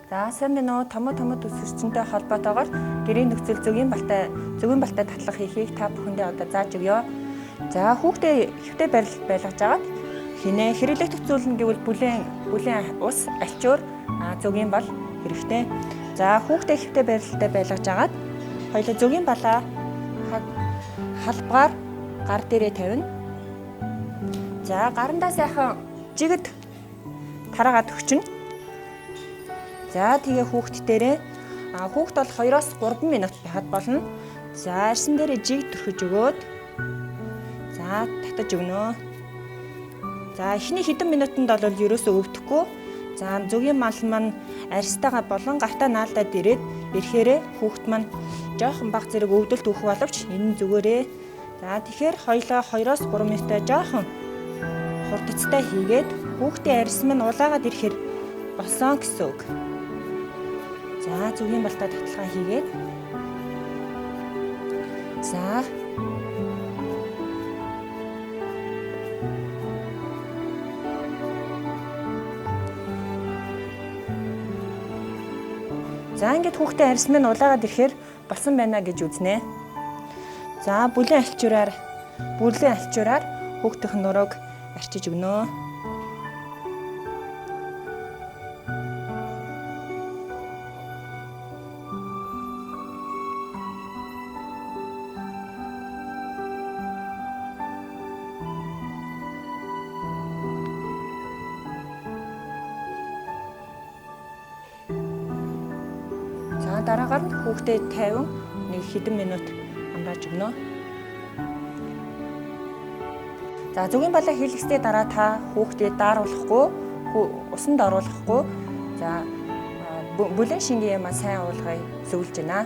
За сайн байна уу? Томоо төсвөрчөнтэй холбоотойгоор гэрийн нөхцөл зөгийн балтай татлах хийхийг та бүхэндээ одоо зааж өгье. За хүүхдээ хэвтэ барил байлгаж агаад хинэ хэрэглэх төцөөлнө гэвэл бүлээн ус альчуур зөгийн бал хэрэгтэй. За хүүхдээ хэвтэ барилтай байлгаж агаад хоёул зөгийн балаа халбгаар гар дээрээ тавина. За гарандаа сайхан жигэд тараагаад өгчнө. За тэгээ хүүхд дээрээ хүүхд бол 2-оос 3 минут байхад болно. За арьсан дээрээ жиг түрхэж өгөөд за татаж өгнө. За эхний хэдэн минутанд бол ерөөсөө өвдөхгүй. За зөгийн мал маань арьстайгаа болон гартаа наалдаад ирээд ирэхээрээ хүүхд маань жоохон бага зэрэг өвдөлт өгөх боловч энэ нь зүгээрээ. За тэгэхээр хоёлоо 2-оос 3 минутаа жоохон хурдцтай хийгээд хүүхдийн арьсан маань улаагаад ирэхээр болсон гэсэн үг. За зөгийн балтай таталгаа хийгээд за ингээд хүүхдийн арьсан маань улаагаад ирэхээр болсон байна гэж үзнэ. За бүлээн альчуураар хүүхдийн нурууг арчиж өгнө. За дараагаар нь хүүхдэд 50 нэг хэдэн минут амрааж өгнө. За зөгийн балаа хийлгэсний дараа та хүүхдэд дааруулахгүй, усанд оруулахгүй. За бүлээн шингийн юм сайн уулгыг зөвлөж байна.